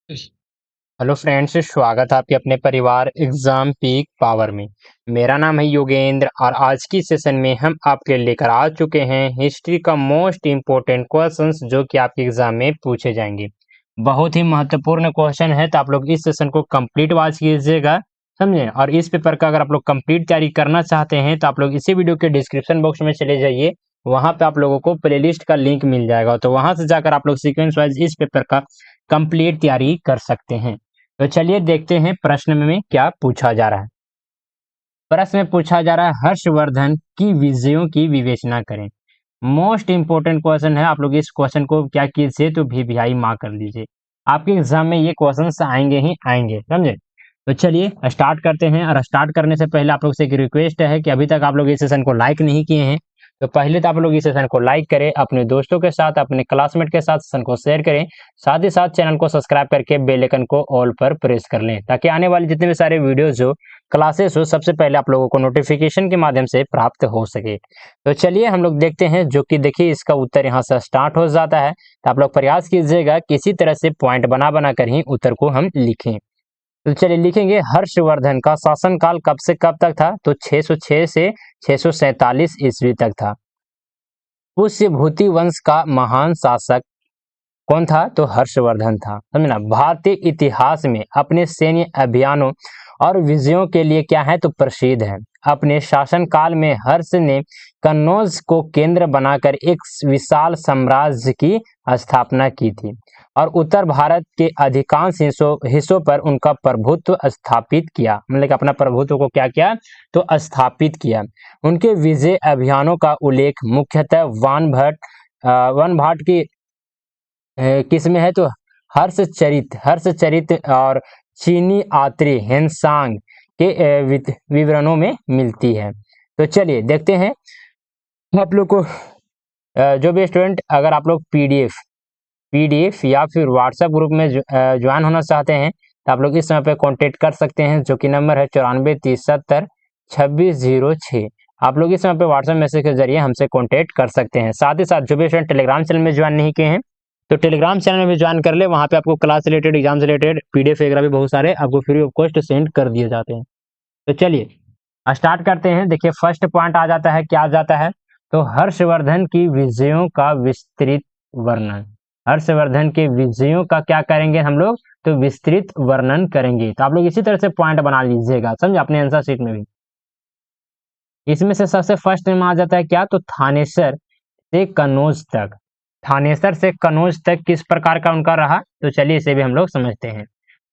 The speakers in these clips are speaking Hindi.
हेलो फ्रेंड्स, स्वागत है आपके अपने परिवार एग्जाम पीक पावर में। मेरा नाम है योगेंद्र और आज की सेशन में हम आपके लिए लेकर आ चुके हैं हिस्ट्री का मोस्ट इम्पोर्टेंट क्वेश्चंस जो कि आपके एग्जाम में पूछे जाएंगे। बहुत ही महत्वपूर्ण क्वेश्चन है, तो आप लोग इस सेशन को कंप्लीट वॉच कीजिएगा, समझे। और इस पेपर का अगर आप लोग कंप्लीट तैयारी करना चाहते हैं तो आप लोग इसी वीडियो के डिस्क्रिप्शन बॉक्स में चले जाइए। वहां पे आप लोगों को प्लेलिस्ट का लिंक मिल जाएगा, तो वहां से जाकर आप लोग सीक्वेंस वाइज इस पेपर का कंप्लीट तैयारी कर सकते हैं। तो चलिए देखते हैं प्रश्न में क्या पूछा जा रहा है। प्रश्न में पूछा जा रहा है हर्षवर्धन की विजयों की विवेचना करें। मोस्ट इंपोर्टेंट क्वेश्चन है, आप लोग इस क्वेश्चन को क्या कीजिए तो वी मार्क कर लीजिए। आपके एग्जाम में ये क्वेश्चन आएंगे ही आएंगे, समझे। तो चलिए स्टार्ट करते हैं। और स्टार्ट करने से पहले आप लोग से एक रिक्वेस्ट है कि अभी तक आप लोग इस सेशन को लाइक नहीं किए हैं, तो पहले तो आप लोग इस सेशन को लाइक करें, अपने दोस्तों के साथ, अपने क्लासमेट के साथ सेशन को शेयर करें। साथ ही साथ चैनल को सब्सक्राइब करके बेल आइकन को ऑल पर प्रेस कर लें, ताकि आने वाले जितने भी सारे वीडियोस हो, क्लासेस हो, सबसे पहले आप लोगों को नोटिफिकेशन के माध्यम से प्राप्त हो सके। तो चलिए हम लोग देखते हैं, जो कि देखिए इसका उत्तर यहाँ से स्टार्ट हो जाता है। तो आप लोग प्रयास कीजिएगा किसी तरह से पॉइंट बना बना कर ही उत्तर को हम लिखें। तो चलिए लिखेंगे, हर्षवर्धन का शासनकाल कब से कब तक था? तो 606 से 647 ईस्वी तक था। पुष्यभूति वंश का महान शासक कौन था? तो हर्षवर्धन था, समझना। भारतीय इतिहास में अपने सैन्य अभियानों और विजयों के लिए क्या है? तो प्रसिद्ध है। अपने शासनकाल में हर्ष ने कन्नौज को केंद्र बनाकर एक विशाल साम्राज्य की स्थापना की थी और उत्तर भारत के अधिकांश हिस्सों पर उनका प्रभुत्व स्थापित किया। मतलब कि अपना प्रभुत्व को क्या किया? तो स्थापित किया। उनके विजय अभियानों का उल्लेख मुख्यतः वन भाट की किस में है? तो हर्षचरित और चीनी आत्री हेनसांग के विवरणों में मिलती है। तो चलिए देखते हैं। आप लोग को जो भी स्टूडेंट, अगर आप लोग पीडीएफ या फिर व्हाट्सएप ग्रुप में ज्वाइन होना चाहते हैं तो आप लोग इस समय पे कांटेक्ट कर सकते हैं, जो कि नंबर है 94 30 70 2606। आप लोग इस समय पे व्हाट्सएप मैसेज के जरिए हमसे कांटेक्ट कर सकते हैं। साथ ही साथ जो भी स्टूडेंट टेलीग्राम चैनल में ज्वाइन नहीं किए हैं तो टेलीग्राम चैनल में भी ज्वाइन कर ले। वहां पे आपको क्लास रिलेटेड, एग्जाम से रिलेटेड पीडीएफ वगैरह भी बहुत सारे आपको फ्री ऑफ कॉस्ट सेंड कर दिए जाते हैं। तो चलिए स्टार्ट करते हैं। देखिए फर्स्ट पॉइंट आ जाता है, क्या आ जाता है? तो हर्षवर्धन की विजयों का विस्तृत वर्णन। हर्षवर्धन के विजयों का क्या करेंगे हम लोग? तो विस्तृत वर्णन करेंगे। तो आप लोग इसी तरह से पॉइंट बना लीजिएगा, समझे, अपने आंसर शीट में भी। इसमें से सबसे फर्स्ट में आ जाता है क्या? तो थानेसर से कन्नौज तक। थानेसर से कन्नौज तक किस प्रकार का उनका रहा? तो चलिए इसे भी हम लोग समझते हैं।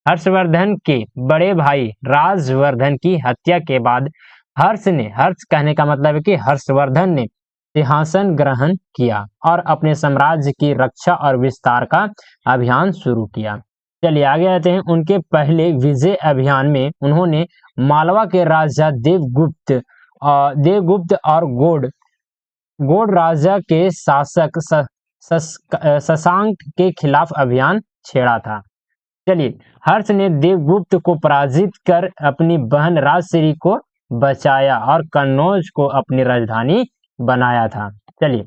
हर्षवर्धन के बड़े भाई राजवर्धन की हत्या के बाद हर्ष कहने का मतलब है कि हर्षवर्धन ने सिंहासन ग्रहण किया और अपने साम्राज्य की रक्षा और विस्तार का अभियान शुरू किया। चलिए आगे आते हैं। उनके पहले विजय अभियान में उन्होंने मालवा के राजा देवगुप्त और गोड राजा के शासक शशांक के खिलाफ अभियान छेड़ा था। चलिए, हर्ष ने देवगुप्त को पराजित कर अपनी बहन राजश्री को बचाया और कन्नौज को अपनी राजधानी बनाया था। चलिए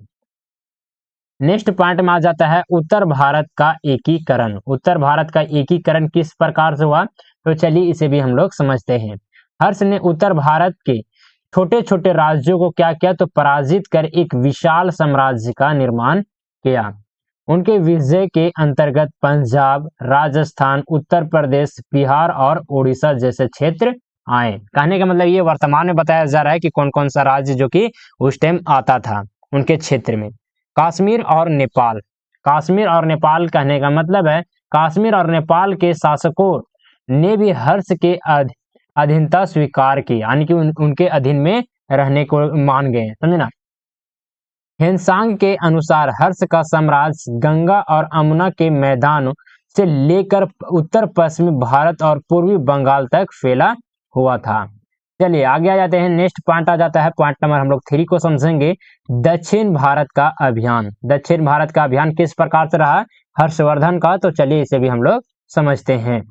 नेक्स्ट पॉइंट में आ जाता है उत्तर भारत का एकीकरण। उत्तर भारत का एकीकरण किस प्रकार से हुआ? तो चलिए इसे भी हम लोग समझते हैं। हर्ष ने उत्तर भारत के छोटे छोटे राज्यों को क्या किया? तो पराजित कर एक विशाल साम्राज्य का निर्माण किया। उनके विजय के अंतर्गत पंजाब, राजस्थान, उत्तर प्रदेश, बिहार और उड़ीसा जैसे क्षेत्र आए। कहने का मतलब ये वर्तमान में बताया जा रहा है कि कौन कौन सा राज्य जो कि उस टाइम आता था उनके क्षेत्र में। कश्मीर और नेपाल। कश्मीर और नेपाल कहने का मतलब है कश्मीर और नेपाल के शासकों ने भी हर्ष के अधीनता स्वीकार की, यानी कि उनके अधीन में रहने को मान गए, समझे ना। हेनसांग के अनुसार हर्ष का साम्राज्य गंगा और यमुना के मैदानों से लेकर उत्तर पश्चिमी भारत और पूर्वी बंगाल तक फैला हुआ था। चलिए आगे आ जाते हैं। नेक्स्ट पॉइंट आ जाता है, पॉइंट नंबर हम लोग 3 को समझेंगे। दक्षिण भारत का अभियान। दक्षिण भारत का अभियान किस प्रकार से रहा हर्षवर्धन का? तो चलिए इसे भी हम लोग समझते हैं।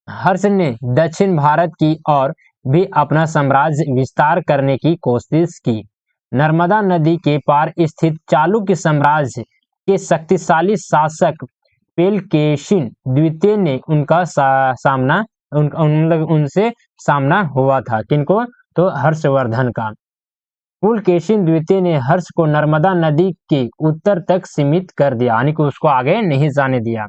हर्ष ने दक्षिण भारत की ओर भी अपना साम्राज्य विस्तार करने की कोशिश की। नर्मदा नदी के पार स्थित चालुक्य साम्राज्य के शक्तिशाली शासक पुलकेशिन द्वितीय ने उनका सामना मतलब उनसे सामना हुआ था। किनको? तो हर्षवर्धन का। पुलकेशिन द्वितीय ने हर्ष को नर्मदा नदी के उत्तर तक सीमित कर दिया, यानी कि उसको आगे नहीं जाने दिया।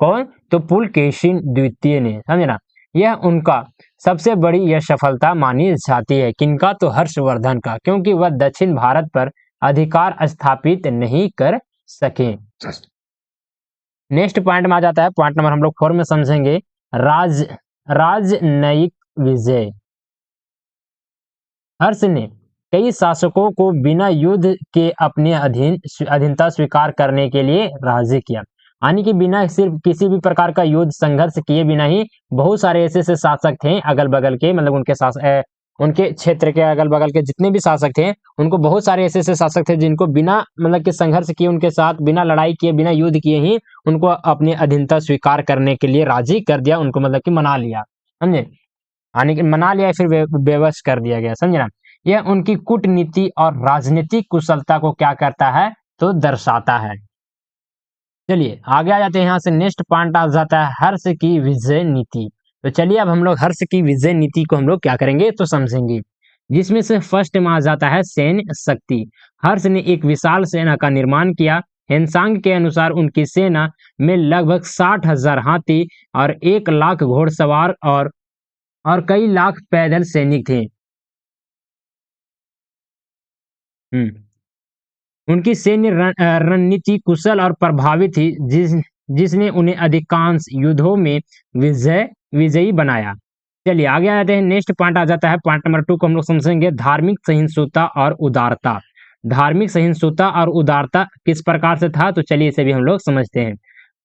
कौन? तो पुलकेशिन द्वितीय ने, समझे ना। यह उनका सबसे बड़ी यह सफलता मानी जाती है। किनका? तो हर्षवर्धन का, क्योंकि वह दक्षिण भारत पर अधिकार स्थापित नहीं कर सके। नेक्स्ट पॉइंट में आ जाता है, पॉइंट नंबर हम लोग 4 में समझेंगे, राजनयिक विजय। हर्ष ने कई शासकों को बिना युद्ध के अपने अधीनता स्वीकार करने के लिए राजी किया, यानी कि बिना सिर्फ किसी भी प्रकार का युद्ध संघर्ष किए बिना ही बहुत सारे ऐसे शासक थे अगल बगल के, मतलब उनके क्षेत्र के अगल बगल के जितने भी शासक थे, उनको बहुत सारे ऐसे शासक थे जिनको बिना मतलब कि संघर्ष किए, उनके साथ बिना लड़ाई किए, बिना युद्ध किए ही उनको अपनी अधीनता स्वीकार करने के लिए राजी कर दिया, उनको मतलब कि मना लिया, समझे, यानी कि मना लिया फिर बेवश कर दिया गया, समझे ना। यह उनकी कूटनीति और राजनीतिक कुशलता को क्या करता है? तो दर्शाता है। चलिए आगे आ जाते हैं, यहाँ से नेक्स्ट पॉइंट आ जाता है हर्ष की विजय नीति। तो चलिए अब हम लोग हर्ष की विजय नीति को हम लोग क्या करेंगे तो समझेंगे, जिसमें से फर्स्ट में आ जाता है सैन्य शक्ति। हर्ष ने एक विशाल सेना का निर्माण किया। हेनसांग के अनुसार उनकी सेना में लगभग 60,000 हाथी और 1 लाख घोड़सवार और कई लाख पैदल सैनिक थे। उनकी सैन्य रणनीति कुशल और प्रभावी थी, जिसने उन्हें अधिकांश युद्धों में विजयी बनाया। चलिए आगे आ जाते हैं, नेक्स्ट पॉइंट आ जाता है, पॉइंट नंबर 2 को हम लोग समझेंगे, धार्मिक सहिष्णुता और उदारता। धार्मिक सहिष्णुता और उदारता किस प्रकार से था? तो चलिए इसे भी हम लोग समझते हैं।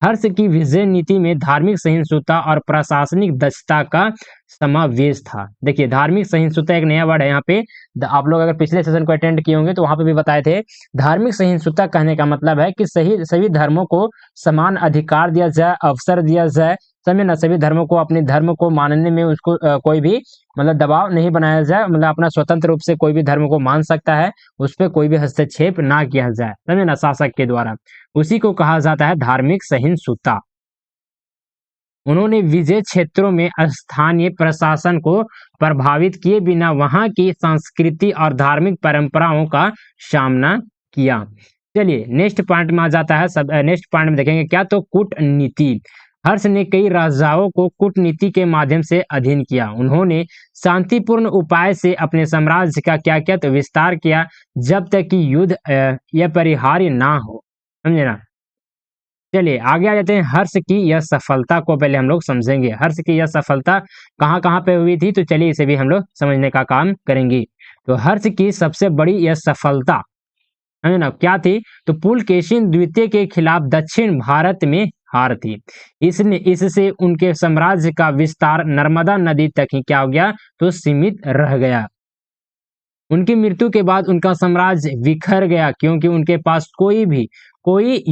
हर्ष की विजय नीति में धार्मिक सहिष्णुता और प्रशासनिक दक्षता का समावेश था। देखिए धार्मिक सहिष्णुता एक नया वर्ड है यहाँ पे, आप लोग अगर पिछले सेशन को अटेंड किए होंगे तो वहां पे भी बताए थे। धार्मिक सहिष्णुता कहने का मतलब है कि सभी धर्मों को समान अधिकार दिया जाए, अवसर दिया जाए, समझे ना। सभी धर्मों को अपने धर्म को मानने में उसको कोई भी मतलब दबाव नहीं बनाया जाए, मतलब अपना स्वतंत्र रूप से कोई भी धर्म को मान सकता है, उस पर कोई भी हस्तक्षेप ना किया जाए, समझे ना, शासक के द्वारा। उसी को कहा जाता है धार्मिक सहिष्णुता। उन्होंने विजय क्षेत्रों में स्थानीय प्रशासन को प्रभावित किए बिना वहां की संस्कृति और धार्मिक परंपराओं का सामना किया। चलिए नेक्स्ट पॉइंट में आ जाता है, नेक्स्ट पॉइंट में देखेंगे क्या? तो कूटनीति। हर्ष ने कई राजाओं को कूटनीति के माध्यम से अधीन किया। उन्होंने शांतिपूर्ण उपाय से अपने साम्राज्य का क्या किया? तो विस्तार किया, जब तक कि युद्ध यह परिहार्य ना हो, समझे ना। चलिए आगे आ जाते हैं, हर्ष की यह सफलता को पहले हम लोग समझेंगे। हर्ष की यह सफलता कहाँ कहाँ पे हुई थी? तो चलिए इसे भी हम लोग समझने का काम करेंगे। तो हर्ष की सबसे बड़ी यह सफलता है ना क्या थी? तो पुलकेशिन द्वितीय के खिलाफ दक्षिण भारत में हार थी। इससे उनके साम्राज्य का विस्तार नर्मदा नदी तक ही क्या हो गया? तो सीमित रह गया। उनकी मृत्यु के बाद उनका साम्राज्य बिखर गया, क्योंकि उनके पास कोई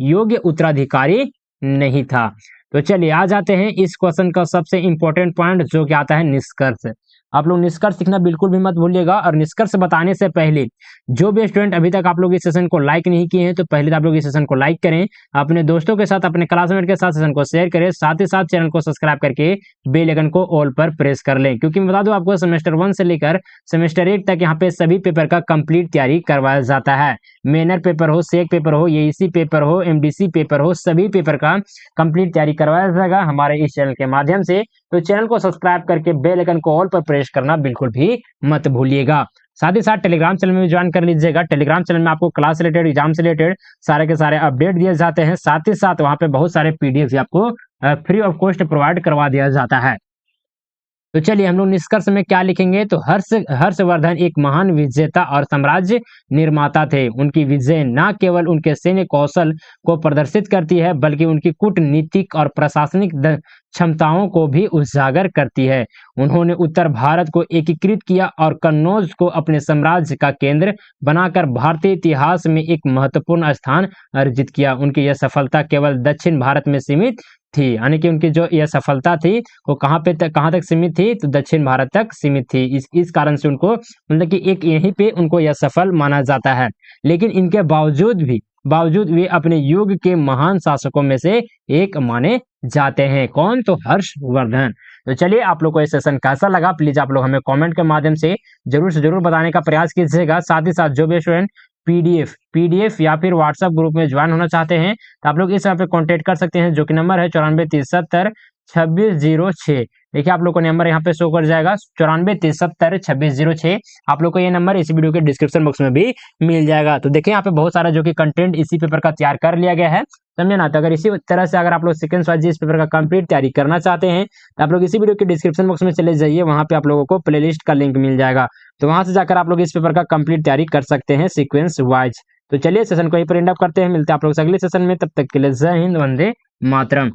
योग्य उत्तराधिकारी नहीं था। तो चलिए आ जाते हैं इस क्वेश्चन का सबसे इंपॉर्टेंट पॉइंट, जो कि आता है निष्कर्ष। आप लोग निष्कर्ष सीखना बिल्कुल भी मत भूलिएगा। और निष्कर्ष बताने से पहले जो भी स्टूडेंट अभी तक आप लोग इस सेशन को लाइक नहीं किए हैं, तो पहले तो आप लोग इस सेशन को लाइक करें, अपने दोस्तों के साथ, अपने क्लासमेट के साथ सेशन को शेयर करें, साथ ही साथ चैनल को सब्सक्राइब करके बेल आइकन को ऑल पर प्रेस कर लें। क्योंकि मैं बता दूं आपको, सेमेस्टर 1 से लेकर सेमेस्टर 8 तक यहाँ पे सभी पेपर का कंप्लीट तैयारी करवाया जाता है। मेनर पेपर हो, सेक पेपर हो, एईसी पेपर हो, एमडीसी पेपर हो, सभी पेपर का कंप्लीट तैयारी करवाया जाएगा हमारे इस चैनल के माध्यम से। तो चैनल को सब्सक्राइब करके बेल आइकन को ऑल पर प्रेस करना बिल्कुल भी मत भूलिएगा। साथ ही साथ टेलीग्राम चैनल में भी ज्वाइन कर लीजिएगा। टेलीग्राम चैनल में आपको क्लास रिलेटेड, एग्जाम से रिलेटेड सारे के सारे अपडेट दिए जाते हैं। साथ ही साथ वहां पे बहुत सारे पीडीएफ आपको फ्री ऑफ कॉस्ट प्रोवाइड करवा दिया जाता है। तो चलिए हम लोग निष्कर्ष में क्या लिखेंगे? तो हर्षवर्धन एक महान विजेता और साम्राज्य निर्माता थे। उनकी विजय न केवल उनके सैन्य कौशल को प्रदर्शित करती है, बल्कि उनकी कूटनीतिक और प्रशासनिक क्षमताओं को भी उजागर करती है। उन्होंने उत्तर भारत को एकीकृत किया और कन्नौज को अपने साम्राज्य का केंद्र बनाकर भारतीय इतिहास में एक महत्वपूर्ण स्थान अर्जित किया। उनकी यह सफलता केवल दक्षिण भारत में सीमित थी, यानी कि उनकी जो यह सफलता थी वो कहाँ तक सीमित थी, तो दक्षिण भारत तक सीमित थी। इस कारण से उनको मतलब कि एक यहीं पे उनको यह सफल माना जाता है। लेकिन इनके बावजूद वे अपने युग के महान शासकों में से एक माने जाते हैं। कौन? तो हर्षवर्धन। तो चलिए, आप लोग को ये सेशन कैसा लगा प्लीज आप लोग हमें कमेंट के माध्यम से जरूर से जरूर बताने का प्रयास कीजिएगा। साथ ही साथ जो भी स्टूडेंट पीडीएफ या फिर व्हाट्सएप ग्रुप में ज्वाइन होना चाहते हैं तो आप लोग इस यहाँ पे कॉन्टेक्ट कर सकते हैं, जो कि नंबर है 94 370 2606। देखिए आप लोग को नंबर यहाँ पे शो कर जाएगा 94 370 2606। आप लोग को ये नंबर इसी वीडियो के डिस्क्रिप्शन बॉक्स में भी मिल जाएगा। तो देखिए यहाँ पे बहुत सारा जो कि कंटेंट इसी पेपर का तैयार कर लिया गया है, समझे ना। तो अगर इसी तरह से अगर आप लोग सीक्वेंस वाइज इस पेपर का कंप्लीट तैयारी करना चाहते हैं तो आप लोग इसी वीडियो के डिस्क्रिप्शन बॉक्स में चले जाइए, वहां पे आप लोगों को प्लेलिस्ट का लिंक मिल जाएगा। तो वहां से जाकर आप लोग इस पेपर का कंप्लीट तैयारी कर सकते हैं सीक्वेंस वाइज। तो चलिए सेशन को यहीं पर एंड अप करते हैं, मिलते हैं आप लोग से अगले सेशन में। तब तक के लिए जय हिंद, वंदे मातरम।